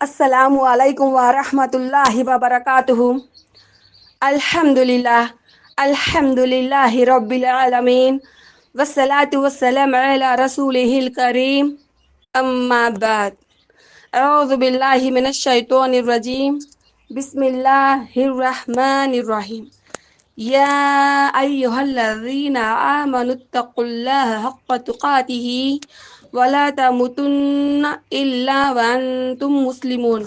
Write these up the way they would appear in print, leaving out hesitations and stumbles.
अस्सलामु अलैकुम व रहमतुल्लाहि व बरकातुहू। अल्हम्दुलिल्लाह अल्हम्दुलिल्लाहि रब्बिल आलमीन वस्सलातु वस्सलामु अला रसूलिहिल करीम अम्मा बाद। अऊज़ु बिल्लाहि मिनश शैतानिर रजीम। बिस्मिल्लाहिर रहमानिर रहीम। या अय्युहल्लज़ीना आमनुत्तक़ुल्लाहा हक़्क़ तुक़ातिही वला तमुतुन्ना इल्ला व अंतुम मुस्लिमून।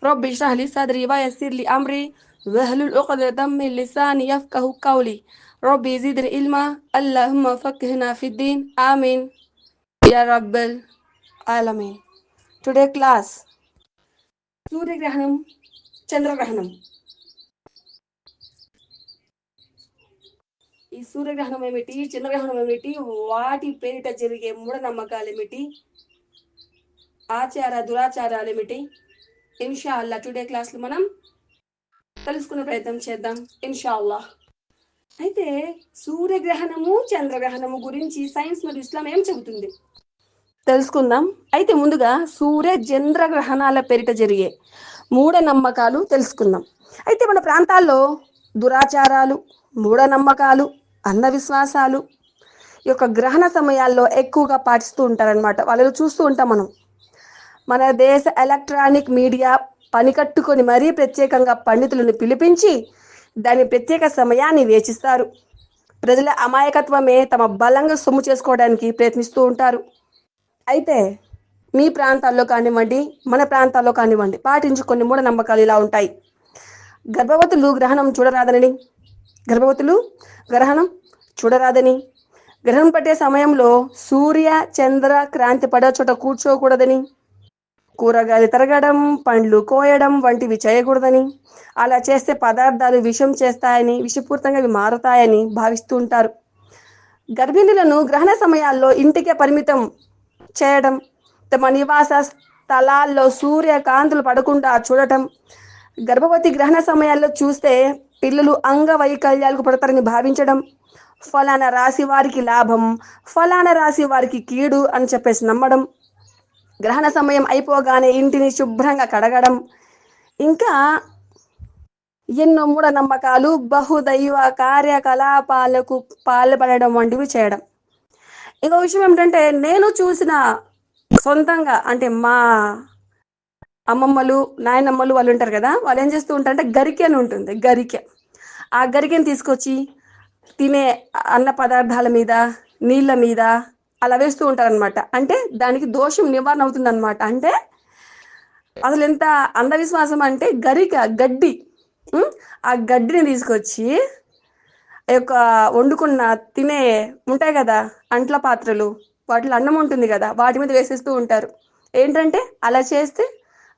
रब्बि इश्रह ली सदरी व यस्सिर ली अमरी वहलुल उक़दतम मिन लिसानी यफ़क़हू क़ौली। रब्बि ज़िदनी इल्मा अल्लाहुम्मा फ़क़्हिना फ़िद्दीन आमीन या रब्बल आलमीन। టుడే క్లాస్ సూర్యగ్రహణం, చంద్రగ్రహణం. ఈ సూర్యగ్రహణం ఏమిటి, చంద్రగ్రహణం ఏమిటి, వాటి పేరిట జరిగే మూఢనమ్మకాలు ఏమిటి, ఆచార దురాచారాలు ఏమిటి, ఇన్షా అల్లా టుడే క్లాస్లో మనం తెలుసుకునే ప్రయత్నం చేద్దాం ఇన్షా అల్లా. అయితే సూర్యగ్రహణము చంద్రగ్రహణము గురించి సైన్స్ మరియు ఇస్లాం ఏం చెబుతుంది తెలుసుకుందాం. అయితే ముందుగా సూర్య చంద్రగ్రహణాల పేరిట జరిగే మూఢనమ్మకాలు తెలుసుకుందాం. అయితే మన ప్రాంతాల్లో దురాచారాలు, మూఢనమ్మకాలు, అంధవిశ్వాసాలు ఈ యొక్క గ్రహణ సమయాల్లో ఎక్కువగా పాటిస్తూ ఉంటారనమాట. వాళ్ళు చూస్తూ ఉంటాం మనం. మన దేశ ఎలక్ట్రానిక్ మీడియా పనికట్టుకొని మరీ ప్రత్యేకంగా పండితులను పిలిపించి దాని ప్రత్యేక సమయాన్ని వేచిస్తారు. ప్రజల అమాయకత్వమే తమ బలంగా సొమ్ము చేసుకోవడానికి ప్రయత్నిస్తూ ఉంటారు. అయితే మీ ప్రాంతాల్లో కానివ్వండి, మన ప్రాంతాల్లో కానివ్వండి, పాటించు కొన్ని మూఢనమ్మకాలు ఇలా ఉంటాయి. గర్భవతులు గ్రహణం చూడరాదని, గ్రహణం పట్టే సమయంలో సూర్య చంద్ర క్రాంతి పడే చోట కూర్చోకూడదని, కూరగాయలు తరగడం, పండ్లు కోయడం వంటివి చేయకూడదని, అలా చేస్తే పదార్థాలు విషం చేస్తాయని, విషపూరితంగా అవి మారుతాయని భావిస్తూ ఉంటారు. గర్భిణులను గ్రహణ సమయాల్లో ఇంటికే పరిమితం చేయడం, తమ నివాస స్థలాల్లో సూర్యకాంతులు పడకుండా చూడటం, గర్భవతి గ్రహణ సమయాల్లో చూస్తే పిల్లలు అంగవైకల్యాలకు పడతారని భావించడం, ఫలానా రాశి వారికి లాభం, ఫలానా రాశి వారికి కీడు అని చెప్పేసి నమ్మడం, గ్రహణ సమయం అయిపోగానే ఇంటిని శుభ్రంగా కడగడం, ఇంకా ఎన్నో మూఢనమ్మకాలు, బహుదైవ కార్యకలాపాలకు పాల్పడడం వంటివి చేయడం. ఇంకో విషయం ఏమిటంటే, నేను చూసిన సొంతంగా, అంటే మా అమ్మమ్మలు నాయనమ్మలు వాళ్ళు ఉంటారు కదా, వాళ్ళు ఏం చేస్తూ ఉంటారంటే గరికె అని ఉంటుంది, ఆ గరికెని తీసుకొచ్చి తినే అన్న పదార్థాల మీద, నీళ్ళ మీద అలా వేస్తూ ఉంటారనమాట. అంటే దానికి దోషం నివారణ అవుతుందన్నమాట. అంటే అసలు ఎంత అంధవిశ్వాసం అంటే గడ్డి, ఆ గడ్డిని తీసుకొచ్చి యొక్క వండుకున్న తినే ఉంటాయి కదా అంట్ల పాత్రలు, వాటిలో అన్నం ఉంటుంది కదా, వాటి మీద వేసేస్తూ ఉంటారు. ఏంటంటే అలా చేస్తే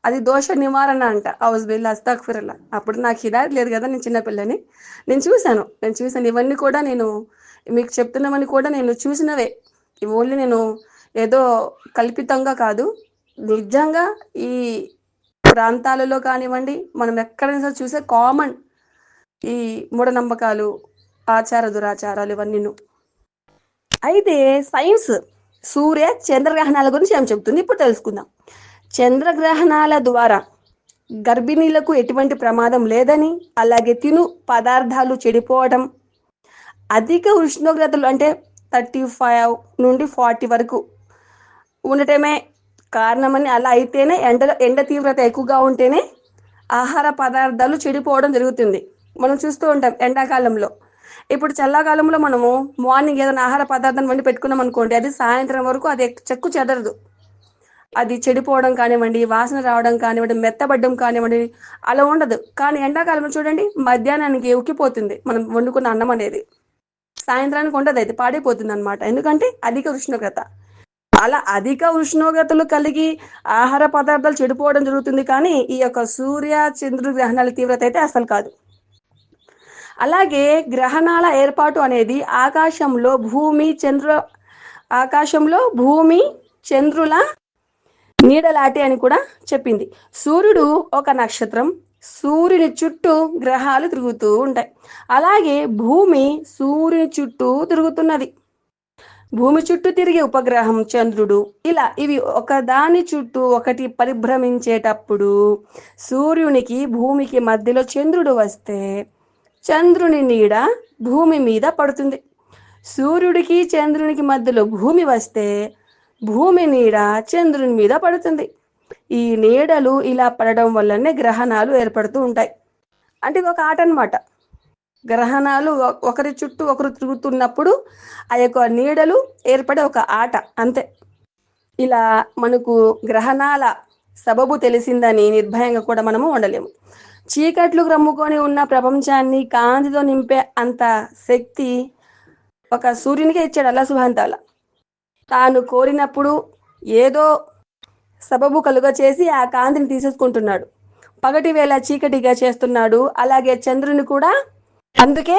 అది దోష నివారణ అంట. ఔజ్ బిల్లా అస్తగ్ఫిరుల్లా. అప్పుడు నాకు హిదాయత్ లేదు కదా, నేను చిన్నపిల్లని. నేను చూశాను ఇవన్నీ కూడా, నేను మీకు చెప్తున్నామని కూడా నేను చూసినవే. ఇవి ఓన్లీ నేను ఏదో కల్పితంగా కాదు, నిజంగా ఈ ప్రాంతాలలో కానివ్వండి, మనం ఎక్కడైనా చూసే కామన్ ఈ మూఢనమ్మకాలు, ఆచార దురాచారాలు ఇవన్నీను. అయితే సైన్స్ సూర్య చంద్రగ్రహణాల గురించి ఏం చెబుతుంది ఇప్పుడు తెలుసుకుందాం. చంద్రగ్రహణాల ద్వారా గర్భిణీలకు ఎటువంటి ప్రమాదం లేదని, అలాగే తిను పదార్థాలు చెడిపోవడం, అధిక ఉష్ణోగ్రతలు అంటే 35 నుండి 40 వరకు ఉండటమే కారణమని, అలా అయితేనే ఎండ తీవ్రత ఎక్కువగా ఉంటేనే ఆహార పదార్థాలు చెడిపోవడం జరుగుతుంది. మనం చూస్తూ ఉంటాం ఎండాకాలంలో. ఇప్పుడు చల్లకాలంలో మనము మార్నింగ్ ఏదైనా ఆహార పదార్థాన్ని వండి పెట్టుకున్నాం అనుకోండి, అది సాయంత్రం వరకు అది చెక్కు చెదరదు, అది చెడిపోవడం కానివ్వండి, వాసన రావడం కానివ్వండి, మెత్తబడ్డం కానివ్వండి, అలా ఉండదు. కానీ ఎండాకాలంలో చూడండి, మధ్యాహ్నానికి ఉక్కిపోతుంది మనం వండుకున్న అన్నం అనేది, సాయంత్రానికి ఉండదు, అయితే పాడైపోతుంది అనమాట. ఎందుకంటే అధిక ఉష్ణోగ్రత. అలా అధిక ఉష్ణోగ్రతలు కలిగి ఆహార పదార్థాలు చెడిపోవడం జరుగుతుంది. కానీ ఈ యొక్క సూర్య చంద్రుడి గ్రహణాల తీవ్రత అయితే అసలు కాదు. అలాగే గ్రహణాల ఏర్పాటు అనేది ఆకాశంలో భూమి చంద్రుల నీడలాటి అని కూడా చెప్పింది. సూర్యుడు ఒక నక్షత్రం, సూర్యుని చుట్టూ గ్రహాలు తిరుగుతూ ఉంటాయి. అలాగే భూమి సూర్యుని చుట్టూ తిరుగుతున్నది. భూమి చుట్టూ తిరిగే ఉపగ్రహం చంద్రుడు. ఇలా ఇవి ఒకదాని చుట్టూ ఒకటి పరిభ్రమించేటప్పుడు సూర్యునికి భూమికి మధ్యలో చంద్రుడు వస్తే చంద్రుని నీడ భూమి మీద పడుతుంది. సూర్యుడికి చంద్రునికి మధ్యలో భూమి వస్తే భూమి నీడ చంద్రుని మీద పడుతుంది. ఈ నీడలు ఇలా పడడం వల్లనే గ్రహణాలు ఏర్పడుతూ ఉంటాయి. అంటే ఇది ఒక ఆట అన్నమాట. గ్రహణాలు ఒకరి చుట్టూ ఒకరు తిరుగుతున్నప్పుడు ఆ యొక్క నీడలు ఏర్పడే ఒక ఆట అంతే. ఇలా మనకు గ్రహణాల సబబు తెలిసిందని నిర్భయంగా కూడా మనము ఉండలేము. చీకట్లు రమ్ముకొని ఉన్న ప్రపంచాన్ని కాంతితో నింపే అంత శక్తి ఒక సూర్యునికే ఇచ్చాడు అల్లా సుబ్హానహు తఆలా. తాను కోరినప్పుడు ఏదో సబబు కలుగ చేసి ఆ కాంతిని తీసేసుకుంటున్నాడు. పగటి వేళ చీకటిగా చేస్తున్నాడు. అలాగే చంద్రుని కూడా. అందుకే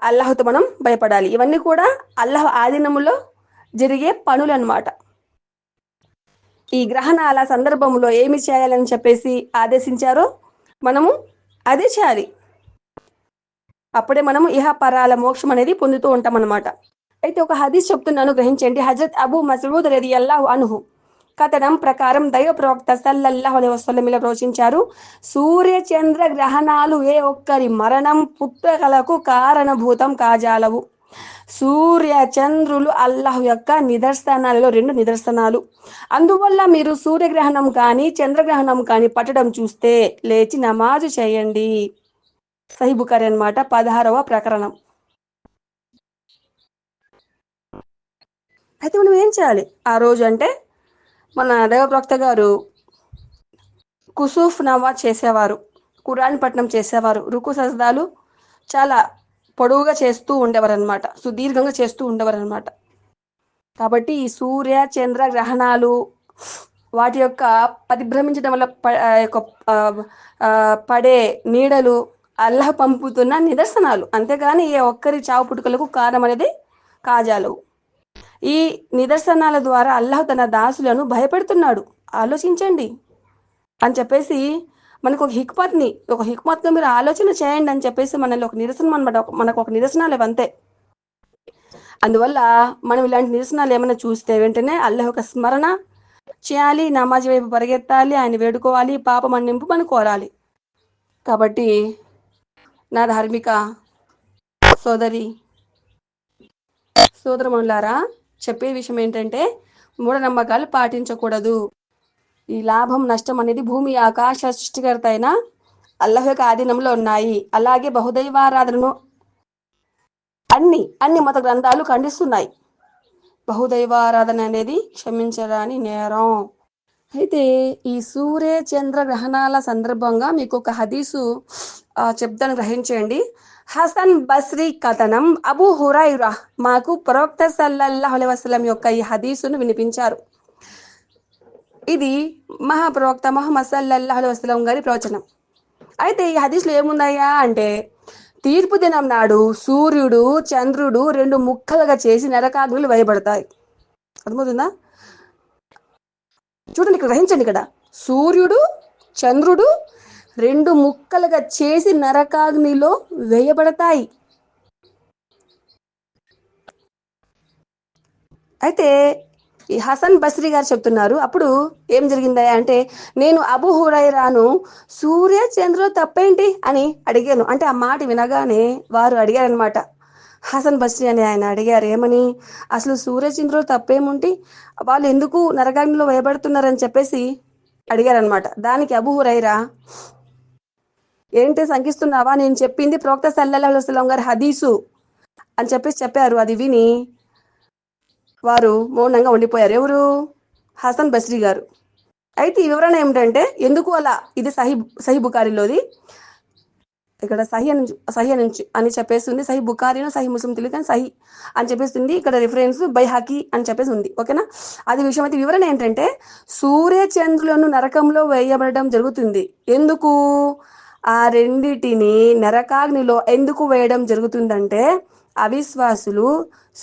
అల్లాహ్తో మనం భయపడాలి. ఇవన్నీ కూడా అల్లాహ్ ఆధీనంలో జరిగే పనులు అన్నమాట. ఈ గ్రహణాల సందర్భంలో ఏమి చేయాలని చెప్పేసి ఆదేశించారో మనము అదే చేయాలి. అప్పుడే మనము ఇహపరాల మోక్షం అనేది పొందుతూ ఉంటాం అన్నమాట. అయితే ఒక హదీస్ చెప్తున్నాను, గ్రహించండి. హజరత్ అబూ మస్ఊద్ రలియల్లాహు అన్హు కథనం ప్రకారం దైవ ప్రవక్త సల్లల్లాహు అలైహి వసల్లం ఇలా ప్రవచించారు, సూర్య చంద్ర గ్రహణాలు ఏ ఒక్కరి మరణం పుట్టుకలకు కారణభూతం కాజాలవు. సూర్య చంద్రులు అల్లాహ్ యొక్క నిదర్శనాలలో 2 నిదర్శనాలు. అందువల్ల మీరు సూర్యగ్రహణం కానీ చంద్రగ్రహణం కానీ పట్టడం చూస్తే లేచి నమాజు చేయండి. సహీ బుఖారీ అన్నమాట, 16వ ప్రకరణం. అయితే మనం ఏం చేయాలి ఆ రోజు అంటే, మన దైవ ప్రవక్త గారు కుసూఫ్ నమాజ్ చేసేవారు, ఖురాన్ పఠనం చేసేవారు, రుకు సజ్దాలు చాలా పొడవుగా చేస్తూ ఉండేవారు అనమాట, సుదీర్ఘంగా చేస్తూ ఉండేవారు అనమాట. కాబట్టి ఈ సూర్య చంద్ర గ్రహణాలు వాటి యొక్క పరిభ్రమించడం వల్ల పడే నీడలు అల్లాహ్ పంపుతున్న నిదర్శనాలు, అంతేగాని ఏ ఒక్కరి చావు పుట్టుకలకు కారణం అనేది కాజాలవు. ఈ నిదర్శనాల ద్వారా అల్లాహ్ తన దాసులను భయపెడుతున్నాడు, ఆలోచించండి అని చెప్పేసి మనకు ఒక హిక్మత్గా మీరు ఆలోచన చేయండి అని చెప్పేసి మనలో ఒక నిదర్శనం అనమాట. మనకు ఒక నిదర్శనాలు ఇవంతే. అందువల్ల మనం ఇలాంటి నిదర్శనాలు ఏమైనా చూస్తే వెంటనే అల్లాహ్ యొక్క స్మరణ చేయాలి, నమాజ్ వైపు పరిగెత్తాలి, ఆయన వేడుకోవాలి, పాప మన్నింపు మనం కోరాలి. కాబట్టి నా ధార్మిక సోదరమణులారా, చెప్పే విషయం ఏంటంటే మూఢనమ్మకాలు పాటించకూడదు. ఈ లాభం నష్టం అనేది భూమి ఆకాశ సృష్టికర్త అయిన అల్లాహ్ యొక్క ఆధీనంలో ఉన్నాయి. అలాగే బహుదైవారాధనను అన్ని మత గ్రంథాలు ఖండిస్తున్నాయి. బహుదైవారాధన అనేది క్షమించరాని నేరం. అయితే ఈ సూర్య చంద్ర గ్రహణాల సందర్భంగా మీకు ఒక హదీసు చెప్తాను, గ్రహించండి. హసన్ బస్రీ కథనం, అబూ హురైరా మాకు ప్రవక్త సల్లల్లాహు అలైహి వసల్లం యొక్క ఈ హదీసును వినిపించారు. ఇది మహాప్రవక్త ముహమ్మద్ సల్లల్లాహు అలైహి వసల్లం గారి ప్రవచనం. అయితే ఈ హదీస్లో ఏముందయ్యా అంటే, తీర్పు దినం నాడు సూర్యుడు చంద్రుడు 2 ముక్కలుగా చేసి నరకాగ్నులు వేయబడతాయి. అర్థమవుతుందా? చూడండి, ఇక్కడ గ్రహించండి. ఇక్కడ సూర్యుడు చంద్రుడు 2 ముక్కలుగా చేసి నరకాగ్నిలో వేయబడతాయి. అయితే ఈ హసన్ బస్రీ గారు చెప్తున్నారు, అప్పుడు ఏం జరిగిందా అంటే, నేను అబూ హురైరాను సూర్య చంద్రులు తప్పేంటి అని అడిగాను. అంటే ఆ మాట వినగానే వారు అడిగారనమాట. హసన్ బస్రీ అని ఆయన అడిగారు, ఏమని, అసలు సూర్య చంద్రులు తప్పేముంటి, వాళ్ళు ఎందుకు నరకాగ్నిలో వేయబడుతున్నారని చెప్పేసి అడిగారనమాట. దానికి అబూ హురైరా, ఏంటి శంకిస్తున్నావా, నేను చెప్పింది ప్రవక్త సల్లల్లాహు అలైహి వసల్లం గారి హదీసు అని చెప్పేసి చెప్పారు. అది విని వారు మౌనంగా ఉండిపోయారు. ఎవరు? హసన్ బస్రీ గారు. అయితే ఈ వివరణ ఏమిటంటే, ఎందుకు అలా, ఇది సహీ బుఖారీలోది. ఇక్కడ సహీ అని చెప్పేస్తుంది. సహీ బుఖారీలో సహీ ముస్లిం తెలియదు కానీ సహీ అని చెప్పేస్తుంది. ఇక్కడ రిఫరెన్స్ బైహకీ అని చెప్పేసి ఉంది. ఓకేనా? అది విషయం. అయితే వివరణ ఏంటంటే, సూర్య చంద్రులను నరకంలో వేయబడడం జరుగుతుంది. ఎందుకు ఆ రెండిటిని నరకాగ్నిలో ఎందుకు వేయడం జరుగుతుందంటే, అవిశ్వాసులు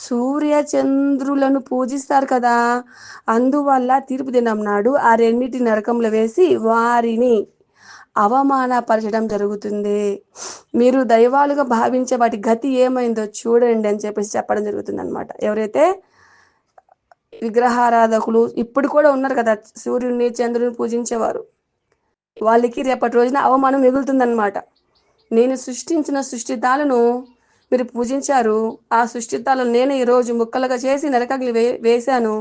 సూర్య చంద్రులను పూజిస్తారు కదా, అందువల్ల తీర్పు దినం నాడు ఆ రెండింటి నరకంలో వేసి వారిని అవమానపరచడం జరుగుతుంది. మీరు దైవాలుగా భావించే వాటి గతి ఏమైందో చూడండి అని చెప్పేసి చెప్పడం జరుగుతుందనమాట. ఎవరైతే విగ్రహారాధకులు ఇప్పుడు కూడా ఉన్నారు కదా, సూర్యుడిని చంద్రుడిని పూజించేవారు, వాళ్ళకి రేపటి రోజున అవమానం మిగులుతుందన్నమాట. నేను సృష్టించిన సృష్టితాలను మీరు పూజించారు, ఆ సృష్టితాలను నేను ఈరోజు ముక్కలుగా చేసి నరకగిలి వేశాను,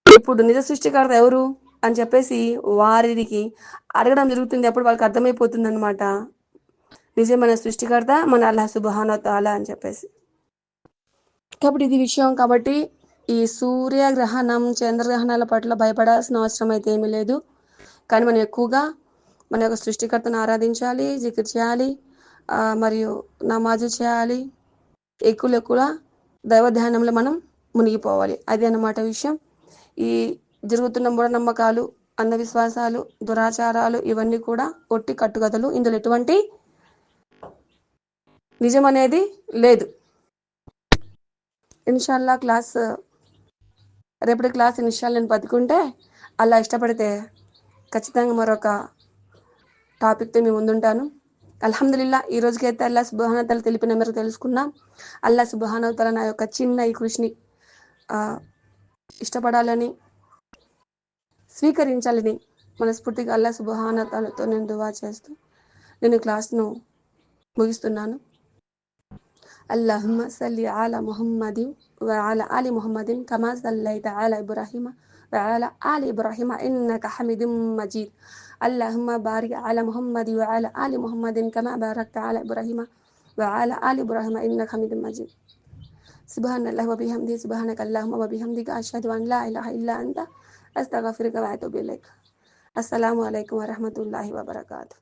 ఇప్పుడు నిజ సృష్టికర్త ఎవరు అని చెప్పేసి వారికి అడగడం జరుగుతుంది. అప్పుడు వాళ్ళకి అర్థమైపోతుంది అనమాట, నిజమైన సృష్టికర్త మన అల్లాహ్ సుబ్హానహు వ తఆలా అని చెప్పేసి. కాబట్టి ఇది విషయం. కాబట్టి ఈ సూర్యగ్రహణం చంద్రగ్రహణాల పట్ల భయపడాల్సిన అవసరం అయితే ఏమీ లేదు. కానీ మనం ఎక్కువగా మన యొక్క సృష్టికర్తను ఆరాధించాలి, జికిర్ చేయాలి, మరియు నమాజు చేయాలి, ఎక్కువ దైవ ధ్యానంలో మనం మునిగిపోవాలి. అది అన్నమాట విషయం. ఈ జరుగుతున్న మూఢనమ్మకాలు, అంధవిశ్వాసాలు, దురాచారాలు ఇవన్నీ కూడా ఒట్టి కట్టుకథలు. ఇందులో ఎటువంటి నిజం అనేది లేదు. ఇన్షాల్లా రేపటి క్లాస్ ఇన్షాల్లా నేను బతుకుంటే, అలా ఇష్టపడితే ఖచ్చితంగా మరొక టాపిక్తో మీ ముందుంటాను. అల్హమ్దులిల్లా ఈ రోజుకైతే అల్లాహ్ సుబ్హానహు వ తఆలా తెలిపిన మేరకు తెలుసుకున్నాం. అల్లాహ్ సుబ్హానహు వ తఆలా నా యొక్క చిన్న ఈ కృషిని ఇష్టపడాలని, స్వీకరించాలని మనస్ఫూర్తిగా అల్లాహ్ సుబ్హానహు వ తఆలాతో నేను దువా చేస్తూ నేను క్లాస్ను ముగిస్తున్నాను. అల్లహుమ్మ సల్లి అలా ముహమ్మదిన్ వ అలా ఆలి ముహమ్మదిన్ కమా సల్లైత అలా ఇబ్రాహీమ వ అలా ఆలి ఇబ్రాహీమ ఇన్నక హమీదుమ్ మజీద్. అల్లహుమ్మ బారిక్ అలా ముహమ్మది వ అలా ఆలి ముహమ్మదిన్ కమా బారక్త అలా ఇబ్రాహీమ వ అలా ఆలి ఇబ్రాహీమ ఇన్నక హమీదుమ్ మజీద్. సుబ్హానల్లాహి వ బిహమ్దిహి సుబ్హానక అల్లహుమ్మ వ బిహమ్దిక అష్హదు అన్ లా ఇలాహ ఇల్లా అంత అస్తగఫిరుక వ అతూబు ఇలైక్. అస్సలాము అలైకుం వ రహ్మతుల్లాహి వ బరకాతుహు.